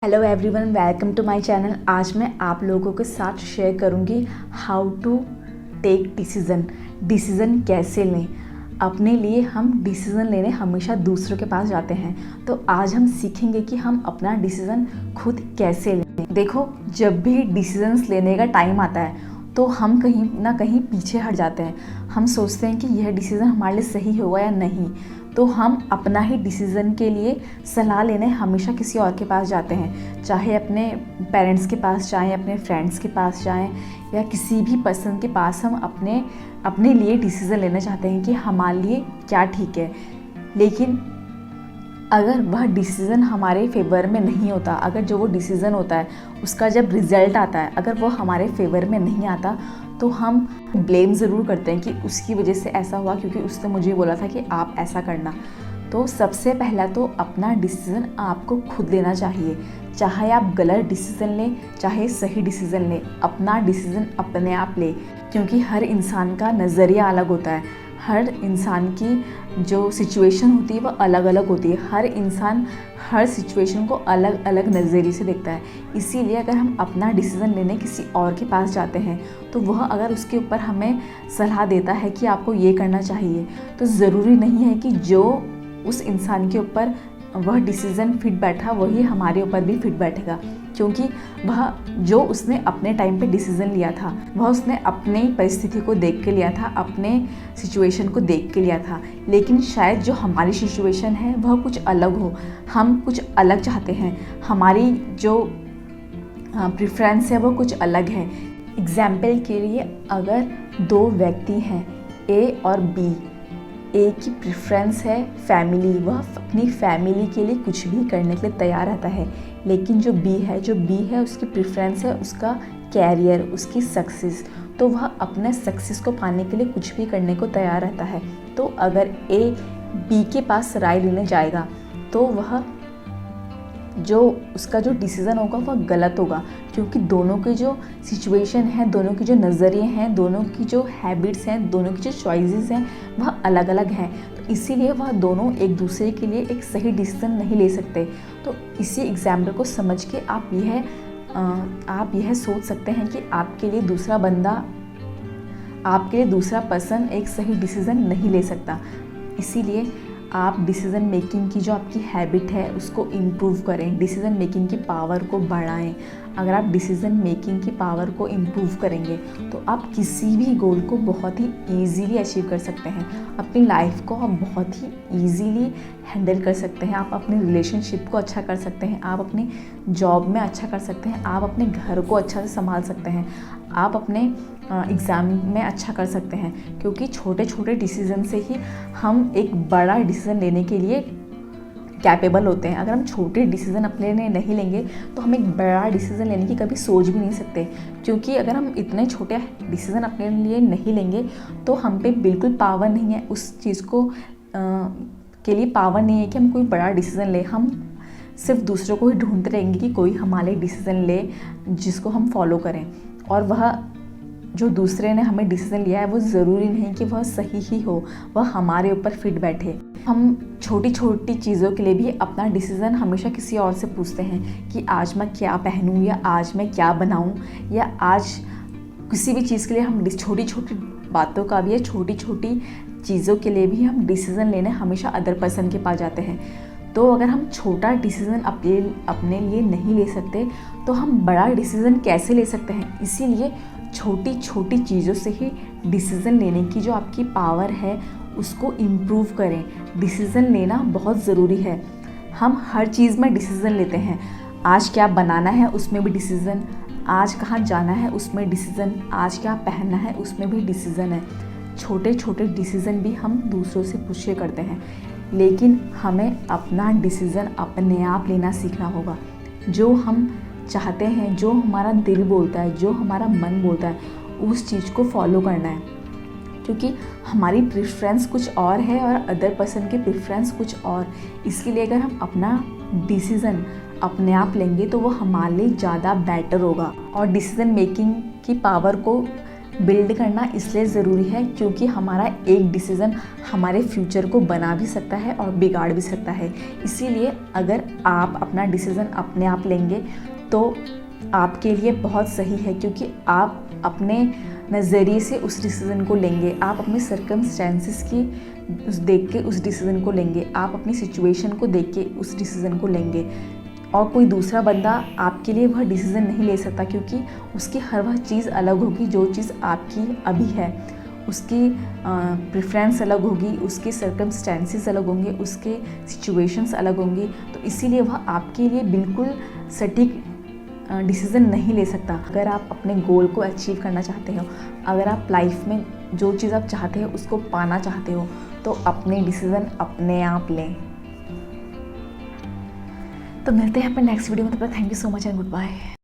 Hello everyone, welcome to my channel. आज मैं आप लोगों के साथ शेयर करूंगी हाउ टू टेक डिसीज़न कैसे लें। अपने लिए हम डिसीज़न लेने हमेशा दूसरों के पास जाते हैं, तो आज हम सीखेंगे कि हम अपना डिसीज़न खुद कैसे लें। देखो, जब भी डिसीजंस लेने का टाइम आता है तो हम कहीं ना कहीं पीछे हट जाते हैं। हम सोचते हैं कि यह डिसीज़न हमारे लिए सही होगा या नहीं, तो हम अपना ही डिसीज़न के लिए सलाह लेने हमेशा किसी और के पास जाते हैं। चाहे अपने पेरेंट्स के पास जाएं, अपने फ्रेंड्स के पास जाएं, या किसी भी पर्सन के पास हम अपने लिए डिसीज़न लेना चाहते हैं कि हमारे लिए क्या ठीक है। लेकिन अगर वह डिसीज़न हमारे फेवर में नहीं होता, अगर जो वो डिसीज़न होता है उसका जब रिज़ल्ट आता है अगर वो हमारे फेवर में नहीं आता, तो हम ब्लेम ज़रूर करते हैं कि उसकी वजह से ऐसा हुआ, क्योंकि उसने मुझे बोला था कि आप ऐसा करना। तो सबसे पहला तो अपना डिसीज़न आपको खुद लेना चाहिए। चाहे आप गलत डिसीज़न लें, चाहे सही डिसीज़न लें, अपना डिसीज़न अपने आप लें, क्योंकि हर इंसान का नज़रिया अलग होता है। हर इंसान की जो सिचुएशन होती है वो अलग अलग होती है। हर इंसान हर सिचुएशन को अलग अलग नज़रिए से देखता है। इसीलिए अगर हम अपना डिसीज़न लेने किसी और के पास जाते हैं, तो वह अगर उसके ऊपर हमें सलाह देता है कि आपको ये करना चाहिए, तो ज़रूरी नहीं है कि जो उस इंसान के ऊपर वह डिसीज़न फिट बैठा वही हमारे ऊपर भी फिट बैठेगा, क्योंकि वह जो उसने अपने टाइम पे डिसीज़न लिया था वह उसने अपनी परिस्थिति को देख के लिया था, अपने सिचुएशन को देख के लिया था। लेकिन शायद जो हमारी सिचुएशन है वह कुछ अलग हो, हम कुछ अलग चाहते हैं, हमारी जो प्रेफरेंस है वो कुछ अलग है। एग्जाम्पल के लिए, अगर दो व्यक्ति हैं ए और बी, ए की प्रेफरेंस है फैमिली, वह अपनी फैमिली के लिए कुछ भी करने के लिए तैयार रहता है। लेकिन जो बी है उसकी प्रेफरेंस है उसका कैरियर, उसकी सक्सेस, तो वह अपने सक्सेस को पाने के लिए कुछ भी करने को तैयार रहता है। तो अगर ए बी के पास राय लेने जाएगा तो वह जो उसका जो डिसीज़न होगा वह गलत होगा, क्योंकि दोनों की जो सिचुएशन है, दोनों की जो नज़रिए हैं, दोनों की जो हैबिट्स हैं, दोनों की जो चॉइसेस हैं वह अलग अलग हैं। तो इसीलिए वह दोनों एक दूसरे के लिए एक सही डिसीज़न नहीं ले सकते। तो इसी एग्जाम्पल को समझ के आप यह सोच सकते हैं कि आपके लिए दूसरा पर्सन एक सही डिसीज़न नहीं ले सकता। इसीलिए आप डिसीज़न मेकिंग की जो आपकी हैबिट है उसको इम्प्रूव करें, डिसीज़न मेकिंग की पावर को बढ़ाएं। अगर आप डिसीज़न मेकिंग की पावर को इम्प्रूव करेंगे तो आप किसी भी गोल को बहुत ही ईजीली अचीव कर सकते हैं। अपनी लाइफ को आप बहुत ही ईजीली हैंडल कर सकते हैं। आप अपने रिलेशनशिप को अच्छा कर सकते हैं, आप अपनी जॉब में अच्छा कर सकते हैं, आप अपने घर को अच्छा से संभाल सकते हैं, आप अपने एग्ज़ाम में अच्छा कर सकते हैं, क्योंकि छोटे छोटे डिसीज़न से ही हम एक बड़ा डिसीज़न लेने के लिए कैपेबल होते हैं। अगर हम छोटे डिसीज़न अपने लिए नहीं लेंगे तो हम एक बड़ा डिसीज़न लेने की कभी सोच भी नहीं सकते, क्योंकि अगर हम इतने छोटे डिसीज़न अपने लिए नहीं लेंगे तो हम पे बिल्कुल पावर नहीं है, उस चीज़ को के लिए पावर नहीं है कि हम कोई बड़ा डिसीज़न लें। हम सिर्फ दूसरों को ही ढूंढते रहेंगे कि कोई हमारे डिसीज़न ले जिसको हम फॉलो करें, और वह जो दूसरे ने हमें डिसीज़न लिया है वो ज़रूरी नहीं कि वह सही ही हो, वह हमारे ऊपर फिट बैठे। हम छोटी छोटी चीज़ों के लिए भी अपना डिसीज़न हमेशा किसी और से पूछते हैं कि आज मैं क्या पहनूं, या आज मैं क्या बनाऊं, या आज किसी भी चीज़ के लिए हम छोटी छोटी बातों का भी या छोटी छोटी चीज़ों के लिए भी हम डिसीज़न लेने हमेशा अदर पर्सन के पास जाते हैं। तो अगर हम छोटा डिसीज़न अपने लिए नहीं ले सकते तो हम बड़ा डिसीज़न कैसे ले सकते हैं। इसीलिए छोटी छोटी चीज़ों से ही डिसीज़न लेने की जो आपकी पावर है उसको इम्प्रूव करें। डिसीज़न लेना बहुत ज़रूरी है। हम हर चीज़ में डिसीज़न लेते हैं। आज क्या बनाना है उसमें भी डिसीज़न, आज कहाँ जाना है उसमें डिसीज़न, आज क्या पहनना है उसमें भी डिसीज़न है। छोटे छोटे डिसीज़न भी हम दूसरों से पूछ के करते हैं, लेकिन हमें अपना डिसीज़न अपने आप लेना सीखना होगा। जो हम चाहते हैं, जो हमारा दिल बोलता है, जो हमारा मन बोलता है, उस चीज़ को फॉलो करना है, क्योंकि हमारी प्रेफरेंस कुछ और है और अदर पर्सन की प्रेफरेंस कुछ और। इसलिए अगर हम अपना डिसीज़न अपने आप लेंगे तो वो हमारे लिए ज़्यादा बेटर होगा। और डिसीज़न मेकिंग की पावर को बिल्ड करना इसलिए ज़रूरी है क्योंकि हमारा एक डिसीज़न हमारे फ्यूचर को बना भी सकता है और बिगाड़ भी सकता है। इसीलिए अगर आप अपना डिसीज़न अपने आप लेंगे तो आपके लिए बहुत सही है, क्योंकि आप अपने नज़रिए से उस डिसीज़न को लेंगे, आप अपने सर्कमस्टेंसेस की देख के उस डिसीज़न को लेंगे, आप अपनी सिचुएशन को देख के उस डिसीज़न को लेंगे। और कोई दूसरा बंदा आपके लिए वह डिसीज़न नहीं ले सकता, क्योंकि उसकी हर वह चीज़ अलग होगी जो चीज़ आपकी अभी है। उसकी प्रेफरेंस अलग होगी, उसके सर्कमस्टेंसेस अलग होंगे, उसके सिचुएशंस अलग होंगी। तो इसीलिए वह आपके लिए बिल्कुल सटीक डिसीज़न नहीं ले सकता। अगर आप अपने गोल को अचीव करना चाहते हो, अगर आप लाइफ में जो चीज़ आप चाहते हो उसको पाना चाहते हो, तो अपने डिसीज़न अपने आप लें। तो मिलते हैं अपने नेक्स्ट वीडियो में। तब तक thank you so much and good bye.